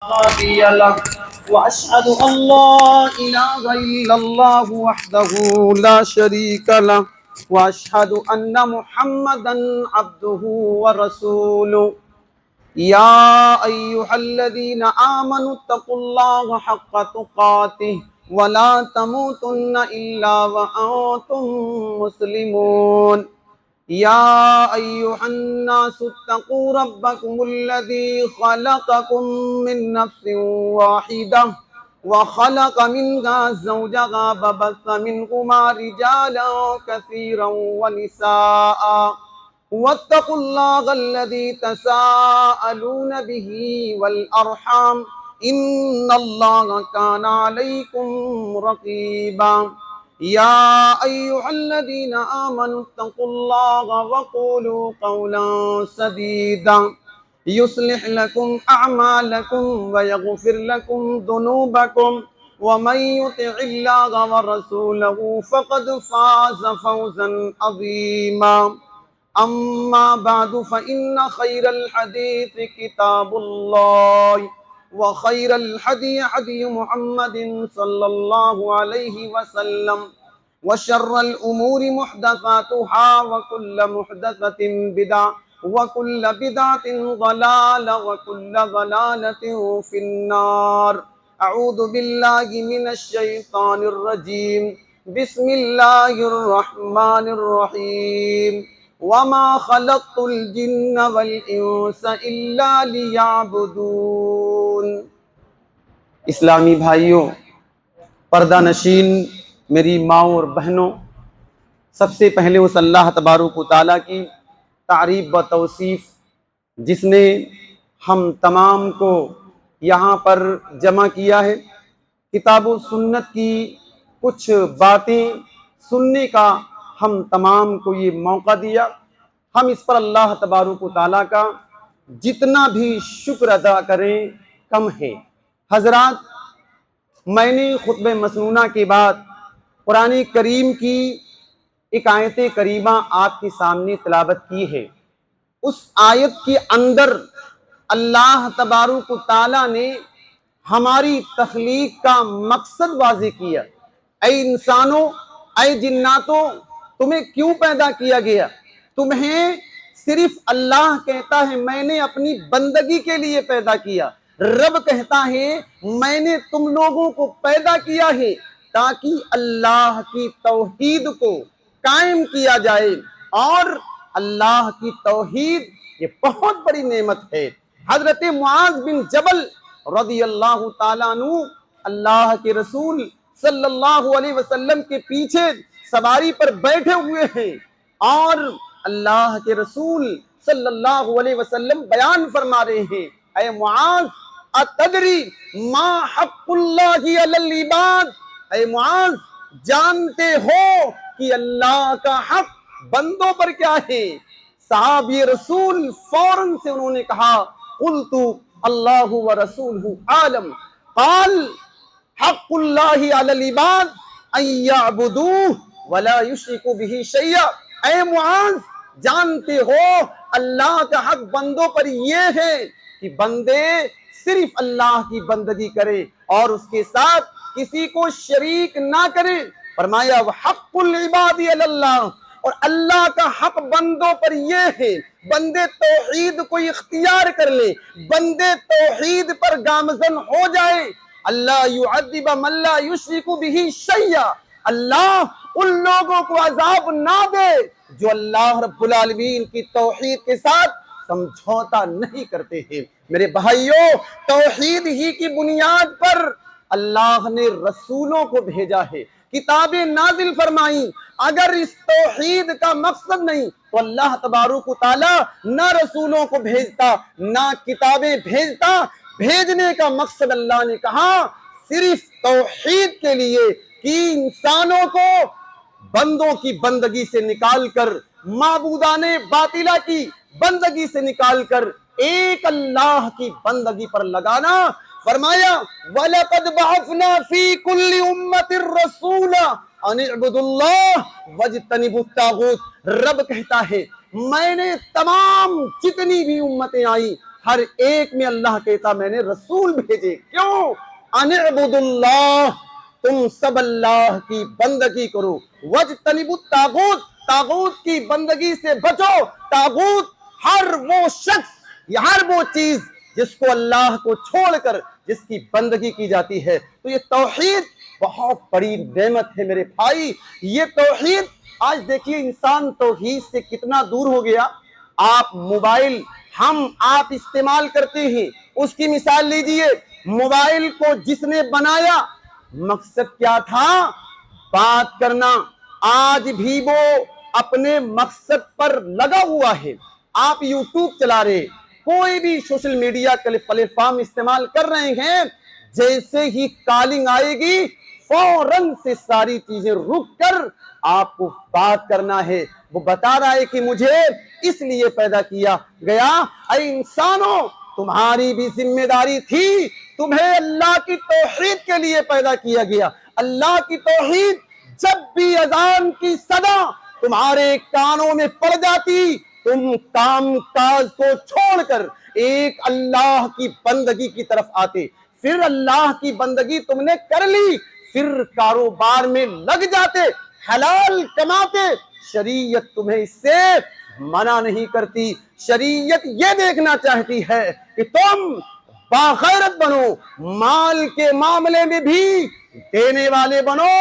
هادي له وأشهد أن لا إله إلا الله وحده لا شريك له وأشهد أن محمدا عبده ورسوله يا أيها الذين آمنوا اتقوا الله حق تقاته ولا تموتن إلا وأنتم مسلمون يا أيها الناس اتقوا ربكم الذي خلقكم من نفس واحدة وخلق منها زوجها وبث منهما رجالا كثيرا ونساء واتقوا الله الذي تساءلون به والأرحام إن الله كان عليكم رقيبا يا أيها الذين آمنوا اتقوا الله وقولوا قولا سديدا يصلح لكم أعمالكم ويغفر لكم ذنوبكم ومن يطع الله ورسوله فقد فاز فوزا عظيما أما بعد فإن خير الحديث كتاب الله وخير الهدي هدي محمد صلى الله عليه وسلم وشر الأمور محدثاتها وكل محدثة بدعة وكل بدعة ضلالة وكل ضلالة في النار أعوذ بالله من الشيطان الرجيم بسم الله الرحمن الرحيم وما خلقت الجن والانس الا ليعبدون۔ اسلامی بھائیوں، پردہ نشین میری ماؤں اور بہنوں، سب سے پہلے اس اللہ تبارک و تعالیٰ کی تعریف و توصیف جس نے ہم تمام کو یہاں پر جمع کیا ہے، کتاب و سنت کی کچھ باتیں سننے کا ہم تمام کو یہ موقع دیا۔ ہم اس پر اللہ تبارک و تعالیٰ کا جتنا بھی شکر ادا کریں کم ہے۔ حضرات، میں نے خطبہ مسنونہ کے بعد قرآن کریم کی ایک آیت کریمہ آپ کے سامنے تلاوت کی ہے۔ اس آیت کے اندر اللہ تبارک و تعالیٰ نے ہماری تخلیق کا مقصد واضح کیا۔ اے انسانوں، اے جناتوں، تمہیں کیوں پیدا کیا گیا؟ تمہیں صرف اللہ کہتا ہے میں نے اپنی بندگی کے لیے پیدا کیا۔ رب کہتا ہے میں نے تم لوگوں کو پیدا کیا ہے تاکہ اللہ کی توحید کو قائم کیا جائے، اور اللہ کی توحید یہ بہت بڑی نعمت ہے۔ حضرت معاذ بن جبل رضی اللہ تعالیٰ عنہ اللہ کے رسول صلی اللہ علیہ وسلم کے پیچھے سواری پر بیٹھے ہوئے ہیں، اور اللہ کے رسول صلی اللہ علیہ وسلم بیان فرما رہے ہیں، اے معاذ اتدری ما حق اللہ علی العباد، اے معاذ جانتے ہو کہ اللہ کا حق بندوں پر کیا ہے؟ صحابی رسول فوراً سے انہوں نے کہا قلت اللہ ورسولہ عالم، قال حق اللہ علی العباد ان یعبدوہ ولا یشرکوا بہ شیئا۔ اے معاذ جانتے ہو اللہ کا حق بندوں پر یہ ہے کہ بندے صرف اللہ کی بندگی کرے اور اس کے ساتھ کسی کو شریک نہ کرے۔ فرمایا وحق العباد علی اللہ، اور اللہ کا حق بندوں پر یہ ہے بندے توحید کو اختیار کر لے، بندے توحید پر گامزن ہو جائے۔ اللہ یعذب من لا یشرک بہ شیئا، اللہ ان لوگوں کو عذاب نہ دے جو اللہ رب العالمین کی توحید کے ساتھ سمجھوتا نہیں کرتے ہیں۔ میرے بھائیوں، توحید ہی کی بنیاد پر اللہ نے رسولوں کو بھیجا ہے، کتابیں نازل فرمائیں۔ اگر اس توحید کا مقصد نہیں تو اللہ تبارک و تعالی نہ رسولوں کو بھیجتا نہ کتابیں بھیجتا۔ بھیجنے کا مقصد اللہ نے کہا صرف توحید کے لیے کہ انسانوں کو بندوں کی بندگی سے نکال کر، معبودان باطلہ کی بندگی سے نکال کر ایک اللہ کی بندگی پر لگانا۔ فرمایا وَلَقَدْ بَعَثْنَا فِي كُلِّ أُمَّةٍ رَسُولًا أَنِ اعْبُدُوا اللَّهَ وَاجْتَنِبُوا الطَّاغُوتَ۔ رب کہتا ہے میں نے تمام جتنی بھی امتیں آئیں ہر ایک میں اللہ کہتا میں نے رسول بھیجے. کیوں؟ ان اعبدوا اللہ، تم سب اللہ کی بندگی کرو. واجتنبوا الطاغوت، طاغوت کی بندگی سے بچو. طاغوت ہر وہ شخص یا ہر وہ چیز جس کو اللہ کو چھوڑ کر جس کی بندگی کی جاتی ہے. تو یہ توحید بہت بڑی نعمت ہے میرے بھائی. یہ توحید آج دیکھیے انسان توحید سے کتنا دور ہو گیا. آپ موبائل آپ استعمال کرتے ہیں، اس کی مثال لیجئے. موبائل کو جس نے بنایا مقصد کیا تھا؟ بات کرنا. آج بھی وہ اپنے مقصد پر لگا ہوا ہے. آپ یوٹیوب چلا رہے، کوئی بھی سوشل میڈیا پلیٹ فارم استعمال کر رہے ہیں، جیسے ہی کالنگ آئے گی فوراً سے ساری چیزیں رک کر آپ کو بات کرنا ہے. وہ بتا رہا ہے کہ مجھے اس لیے پیدا کیا گیا. اے انسانوں، تمہاری بھی ذمہ داری تھی، تمہیں اللہ کی توحید کے لیے پیدا کیا گیا. اللہ کی توحید جب بھی اذان کی صدا تمہارے کانوں میں پڑ جاتی، تم کام کاج کو چھوڑ کر ایک اللہ کی بندگی کی طرف آتے. پھر اللہ کی بندگی تم نے کر لی، پھر کاروبار میں لگ جاتے، حلال کماتے. شریعت تمہیں اس سے منع نہیں کرتی. شریعت یہ دیکھنا چاہتی ہے کہ تم باغیرت بنو، مال کے معاملے میں بھی دینے والے بنو،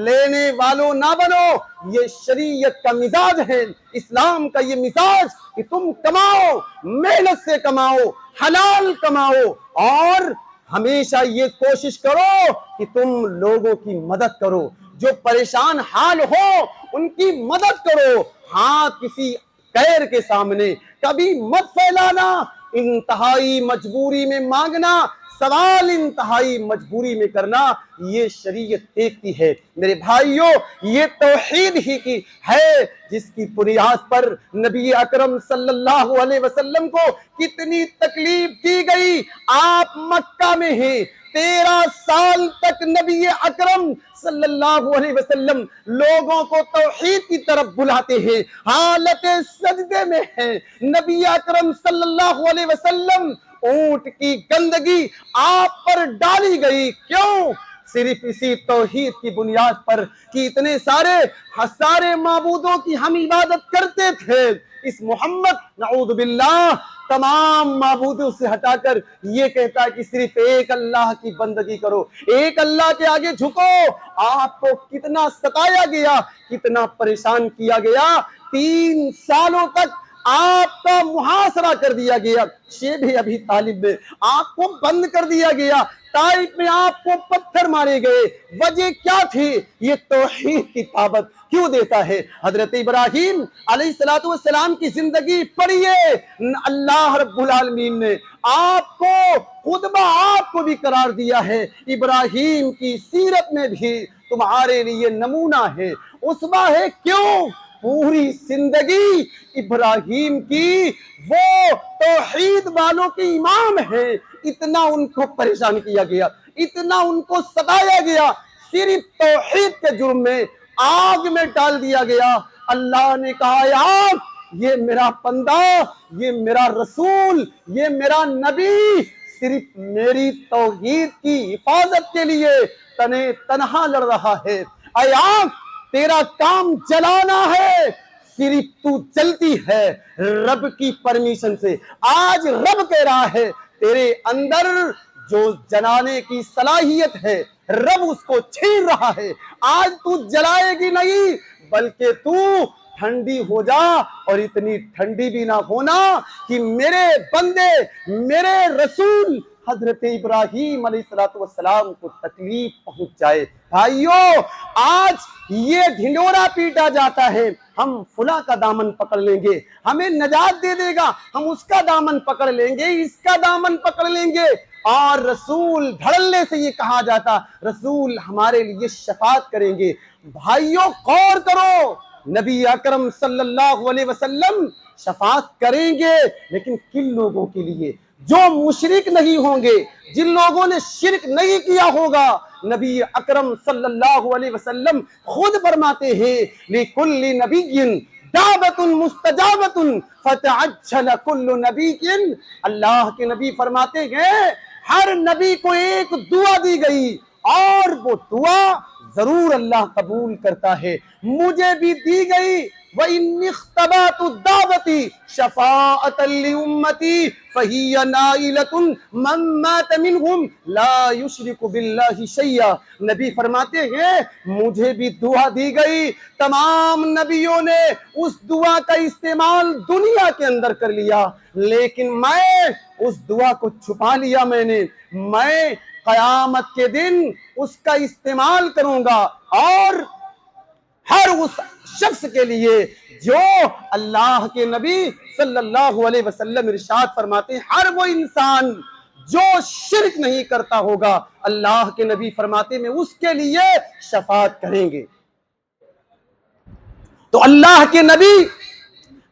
لینے والوں نہ بنو. یہ شریعت کا مزاج ہے، اسلام کا یہ مزاج کہ تم کماؤ، محنت سے کماؤ، حلال کماؤ، اور ہمیشہ یہ کوشش کرو کہ تم لوگوں کی مدد کرو. جو پریشان حال ہو ان کی مدد کرو. ہاں، کسی غیر کے سامنے کبھی مت پھیلانا. انتہائی مجبوری میں مانگنا، سوال انتہائی مجبوری میں کرنا، یہ شریعت دیکھتی ہے. میرے بھائیوں، یہ توحید ہی کی ہے جس کی بنیاد پر نبی اکرم صلی اللہ علیہ وسلم کو کتنی تکلیف دی گئی. آپ مکہ میں ہیں، 13 سال تک نبی اکرم صلی اللہ علیہ وسلم لوگوں کو توحید کی طرف بلاتے ہیں، حالت سجدے میں ہیں. نبی اکرم صلی اللہ علیہ وسلم، اونٹ کی گندگی آپ پر ڈالی گئی. کیوں؟ صرف اسی توحید کی بنیاد پر کہ اتنے سارے معبودوں کی ہم عبادت کرتے تھے. اس محمد نعوذ باللہ تمام معبودوں سے ہٹا کر یہ کہتا ہے کہ صرف ایک اللہ کی بندگی کرو، ایک اللہ کے آگے جھکو. آپ کو کتنا ستایا گیا، کتنا پریشان کیا گیا. 3 سالوں تک آپ کا محاصرہ کر دیا گیا. شیب ابھی طالب میں آپ کو بند کر دیا گیا. طائف میں آپ کو پتھر مارے گئے. وجہ کیا تھی؟ یہ توحید کی دعوت کیوں دیتا ہے. حضرت ابراہیم علیہ السلام کی زندگی پڑھیے. اللہ رب العالمین نے آپ کو خود آپ کو بھی قرار دیا ہے. ابراہیم کی سیرت میں بھی تمہارے لیے نمونہ ہے، اسوہ ہے. کیوں؟ پوری زندگی ابراہیم کی وہ توحید والوں کی امام ہے. اتنا ان کو پریشان کیا گیا، اتنا ان کو ستایا گیا، صرف توحید کے جرم میں آگ میں ڈال دیا گیا. اللہ نے کہا آگ، یہ میرا بندہ، یہ میرا رسول، یہ میرا نبی صرف میری توحید کی حفاظت کے لیے تنہا لڑ رہا ہے. اے آگ، تیرا کام جلانا ہے، صرف تو جلتی ہے رب کی پرمیشن سے. آج رب کہہ رہا ہے تیرے اندر جو جلانے کی صلاحیت ہے رب اس کو چھین رہا ہے. آج تو جلائے گی نہیں بلکہ تو ٹھنڈی ہو جا، اور اتنی ٹھنڈی بھی نہ ہونا کہ میرے بندے، میرے رسول حضرت ابراہیم علیہ السلام کو تکلیف پہنچ جائے. بھائیوں، آج یہ ڈھنڈورا پیٹا جاتا ہے، ہم فلاں کا دامن پکڑ لیں گے، ہمیں نجات دے دے گا، ہم اس کا دامن پکڑ لیں گے، اس کا دامن پکڑ لیں گے. اور رسول دھڑلے سے یہ کہا جاتا رسول ہمارے لیے شفاعت کریں گے. بھائیوں غور کرو، نبی اکرم صلی اللہ علیہ وسلم شفاعت کریں گے، لیکن کن لوگوں کے لیے؟ جو مشرک نہیں ہوں گے، جن لوگوں نے شرک نہیں کیا ہوگا. نبی اکرم صلی اللہ علیہ وسلم خود فرماتے ہیں لِكُلِّ نَبِيٍّ دعوت مستجابت فتعجل كل نبی، اللہ کے نبی فرماتے ہیں ہر نبی کو ایک دعا دی گئی اور وہ دعا ضرور اللہ قبول کرتا ہے، مجھے بھی دی گئی وَإِنِّ اخْتَبَاتُ الدَّعْوَةِ شَفَاعَةً لِأُمَّتِي فَهِيَ نَائِلَةٌ مَنْ مَاتَ مِنْهُمْ لَا يُشْرِكُ بِاللَّهِ شَيْئًا۔ نبی فرماتے ہیں مجھے بھی دعا دی گئی، تمام نبیوں نے اس دعا کا استعمال دنیا کے اندر کر لیا، لیکن میں اس دعا کو چھپا لیا، میں قیامت کے دن اس کا استعمال کروں گا، اور ہر اس شخص کے لیے جو اللہ کے نبی صلی اللہ علیہ وسلم ارشاد فرماتے ہیں ہر وہ انسان جو شرک نہیں کرتا ہوگا، اللہ کے نبی فرماتے میں اس کے لیے شفاعت کریں گے۔ تو اللہ کے نبی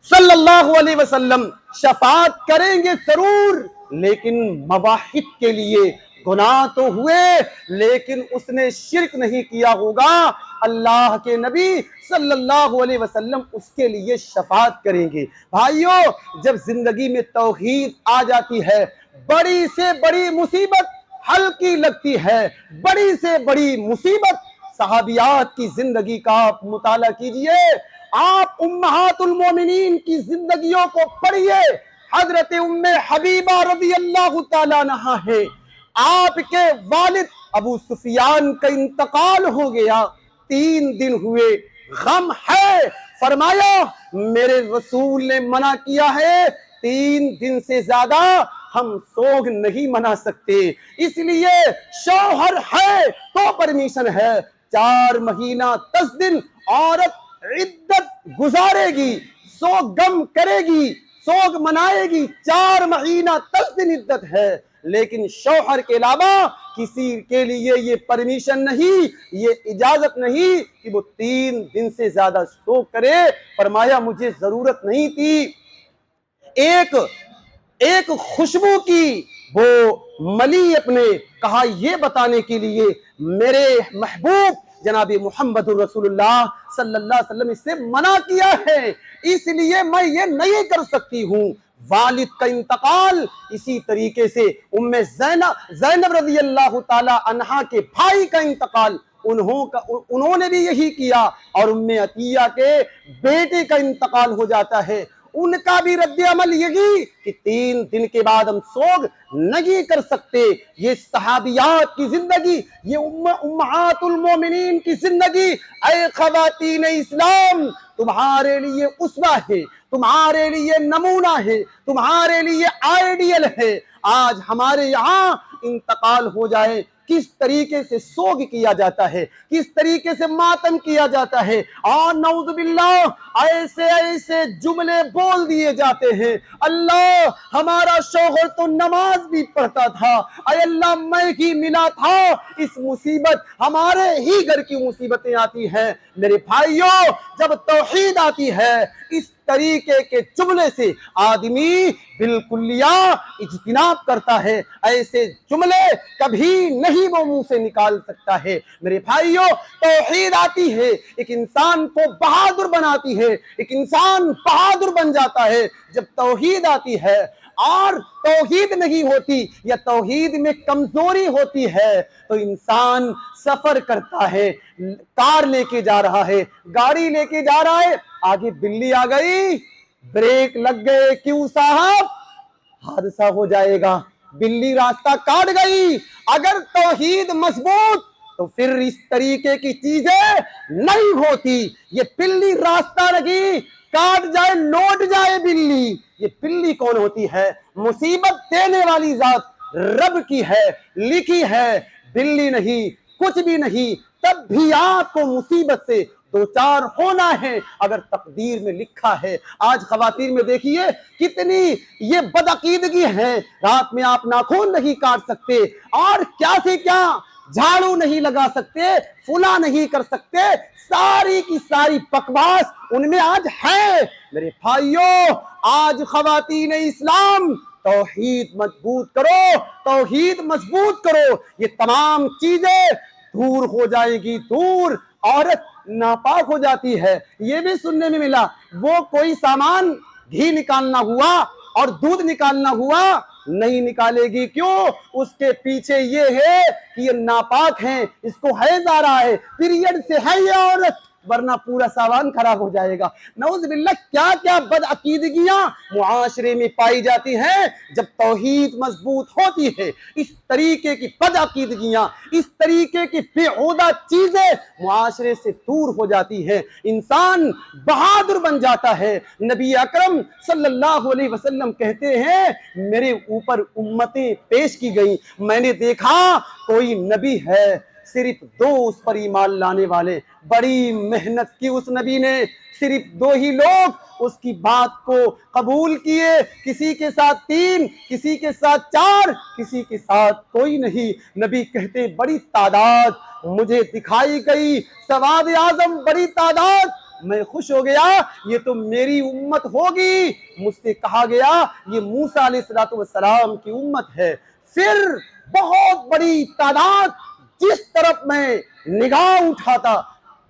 صلی اللہ علیہ وسلم شفاعت کریں گے ضرور، لیکن مواحد کے لیے، گناہ تو ہوئے لیکن اس نے شرک نہیں کیا ہوگا، اللہ کے نبی صلی اللہ علیہ وسلم اس کے لیے شفاعت کریں گے۔ بھائیو، جب زندگی میں توحید آ جاتی ہے، بڑی سے بڑی مصیبت ہلکی لگتی ہے، بڑی سے بڑی مصیبت۔ صحابیات کی زندگی کا آپ مطالعہ کیجئے، آپ امہات المومنین کی زندگیوں کو پڑھیے۔ حضرت ام حبیبہ رضی اللہ تعالیٰ عنہا ہے، آپ کے والد ابو سفیان کا انتقال ہو گیا، 3 دن ہوئے، غم ہے، فرمایا میرے رسول نے منع کیا ہے 3 دن سے زیادہ ہم سوگ نہیں منا سکتے، اس لیے شوہر ہے تو پرمیشن ہے، 4 مہینہ 10 دن عورت عدت گزارے گی، سوگ گم کرے گی، سوگ منائے گی، 4 مہینہ 10 دن عدت ہے، لیکن شوہر کے علاوہ کسی کے لیے یہ پرمیشن نہیں، یہ اجازت نہیں کہ وہ 3 دن سے زیادہ سوگ کرے۔ فرمایا مجھے ضرورت نہیں تھی، ایک خوشبو کی وہ ملی اپنے، کہا یہ بتانے کے لیے میرے محبوب جناب محمد رسول اللہ صلی اللہ علیہ وسلم اس سے منع کیا ہے، اس لیے میں یہ نہیں کر سکتی ہوں۔ والد کا انتقال، اسی طریقے سے ام زینب رضی اللہ تعالی عنہا کے بھائی کا انتقال، انہوں نے بھی یہی کیا، اور ام عطیہ کے بیٹے کا انتقال ہو جاتا ہے، ان کا بھی رد عمل یہی کہ 3 دن کے بعد ہم سوگ نہیں کر سکتے۔ یہ صحابیات کی زندگی، یہ امہات المومنین کی زندگی، اے خواتین اسلام، تمہارے لیے اسوہ ہے، تمہارے لیے نمونہ ہے، تمہارے لیے آئیڈیل ہے۔ آج ہمارے یہاں انتقال ہو جائے کس طریقے سے سوگ کیا جاتا ہے، کس طریقے سے ماتم کیا جاتا ہے، اور نعوذ باللہ ایسے ایسے جملے بول دیے جاتے ہیں، اللہ ہمارا شوہر تو نماز بھی پڑھتا تھا، اے اللہ میں ہی ملا تھا، اس مصیبت ہمارے ہی گھر کی مصیبتیں آتی ہیں۔ میرے بھائیوں، جب توحید آتی ہے اس طریقے کے جملے سے آدمی بالکلیہ اجتناب کرتا ہے، ایسے جملے کبھی نہیں وہ منہ سے نکال سکتا ہے۔ میرے بھائیوں، توحید آتی ہے، ایک انسان کو بہادر بناتی ہے، ایک انسان بہادر بن جاتا ہے جب توحید آتی ہے، اور توحید نہیں ہوتی یا توحید میں کمزوری ہوتی ہے تو انسان سفر کرتا ہے، کار لے کے جا رہا ہے، گاڑی لے کے جا رہا ہے، آگے بلی آ گئی، بریک لگ گئے، کیوں صاحب؟ حادثہ ہو جائے گا، بلی راستہ کاٹ گئی۔ اگر توحید مضبوط تو پھر اس طریقے کی چیزیں نہیں ہوتی۔ یہ بلی راستہ لگی، کاٹ جائے، لوٹ جائے بلی، یہ بلی کون ہوتی ہے؟ مصیبت دینے والی ذات رب کی ہے، لکھی ہے، بلی نہیں، کچھ بھی نہیں۔ تب بھی آپ کو مصیبت سے دوچار ہونا ہے اگر تقدیر میں لکھا ہے۔ آج خواتین میں دیکھیے کتنی یہ بدعقیدگی ہے، رات میں آپ ناخن نہیں کاٹ سکتے، اور کیا سے کیا جھاڑو نہیں لگا سکتے، فلاں نہیں کر سکتے، ساری کی ساری بکواس ان میں آج ہے۔ میرے بھائیوں، آج خواتین اسلام توحید مضبوط کرو، توحید مضبوط کرو، یہ تمام چیزیں دور ہو جائے گی، دور۔ عورت ناپاک ہو جاتی ہے۔ یہ بھی سننے میں ملا وہ کوئی سامان گھی نکالنا ہوا اور دودھ نکالنا ہوا نہیں نکالے گی، کیوں؟ اس کے پیچھے یہ ہے کہ یہ ناپاک ہیں، اس کو حیض آ رہا ہے، پیریڈ سے ہے یہ عورت، ورنہ پورا سامان خراب ہو جائے گا۔ نعوذ باللہ کیا کیا بدعقیدگیاں معاشرے میں پائی جاتی ہیں جب توحید مضبوط ہوتی ہے۔ اس طریقے کی بدعقیدگیاں، اس طریقے کی بےہودہ چیزیں معاشرے سے دور ہو جاتی ہیں، انسان بہادر بن جاتا ہے۔ نبی اکرم صلی اللہ علیہ وسلم کہتے ہیں میرے اوپر امتیں پیش کی گئیں، میں نے دیکھا کوئی نبی ہے، صرف 2 اس پر ایمان لانے والے، بڑی محنت کی اس نبی نے، صرف 2 ہی لوگ اس کی بات کو قبول کیے، کسی کے ساتھ 3، کسی کے ساتھ 4، کسی کے ساتھ کوئی نہیں۔ نبی کہتے بڑی تعداد مجھے دکھائی گئی، سواد اعظم بڑی تعداد، میں خوش ہو گیا، یہ تو میری امت ہوگی۔ مجھ سے کہا گیا یہ موسیٰ علیہ السلام کی امت ہے۔ پھر بہت بڑی تعداد، جس طرف میں نگاہ اٹھاتا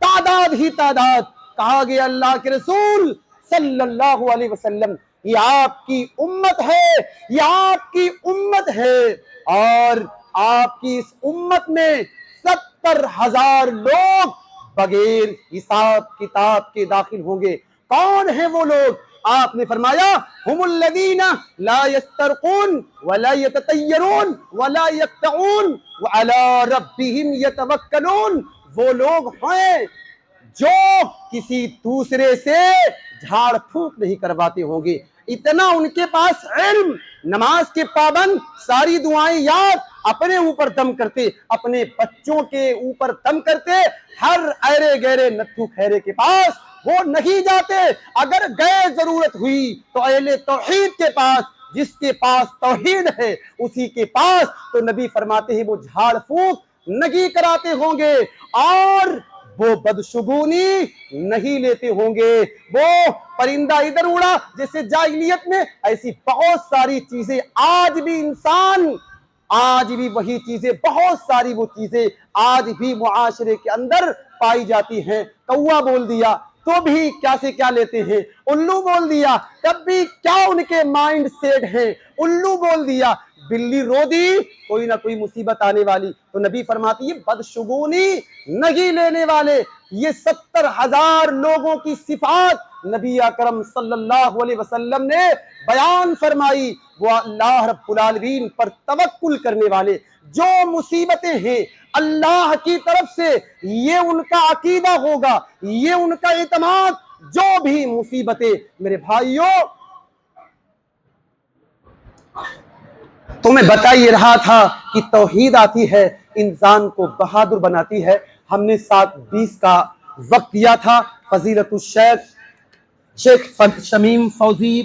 تعداد ہی تعداد، کہا گیا اللہ کے رسول صلی اللہ علیہ وسلم یہ آپ کی امت ہے، یہ آپ کی امت ہے، اور آپ کی اس امت میں 70,000 لوگ بغیر حساب کتاب کے داخل ہوں گے۔ کون ہیں وہ لوگ؟ آپ نے فرمایا ہم الذین لا یسترقون ولا یتطیرون ولا یقطعون وعلی ربہم یتوکلون، وہ لوگ ہیں جو کسی دوسرے سے جھاڑ پھونک نہیں کرواتے ہوں گے، اتنا ان کے پاس علم، نماز کے پابند، ساری دعائیں یاد، اپنے اوپر دم کرتے، اپنے بچوں کے اوپر دم کرتے، ہر ایرے گہرے نتھو خیرے کے پاس وہ نہیں جاتے، اگر گئے ضرورت ہوئی تو اہل توحید کے پاس، جس کے پاس توحید ہے اسی کے پاس، تو نبی فرماتے ہیں وہ جھاڑ پھونک نہیں کراتے ہوں گے، اور وہ بدشگونی نہیں لیتے ہوں گے، وہ پرندہ ادھر اڑا جیسے جاہلیت میں، ایسی بہت ساری چیزیں آج بھی انسان، آج بھی وہی چیزیں، بہت ساری وہ چیزیں آج بھی معاشرے کے اندر پائی جاتی ہیں۔ کوا بول دیا تو بھی کیا سے کیا لیتے ہیں، الو بول دیا تب بھی کیا ان کے مائنڈ سیٹ ہیں، الو بول دیا، بلی رو دی کوئی نہ کوئی مصیبت آنے والی، تو نبی فرماتی ہے بدشگونی نہیں لینے والے، یہ 70,000 لوگوں کی صفات نبی اکرم صلی اللہ علیہ وسلم نے بیان فرمائی، وہ اللہ رب العالمین پر توکل کرنے والے، جو مصیبتیں ہیں اللہ کی طرف سے، یہ ان کا عقیدہ ہوگا، یہ ان کا اعتماد، جو بھی مصیبتیں، میرے بھائیوں تو میں بتا یہ رہا تھا کہ توحید آتی ہے انسان کو بہادر بناتی ہے۔ ہم نے 7:20 کا وقت دیا تھا، فضیلت الشیخ شیخ شمیم فوزی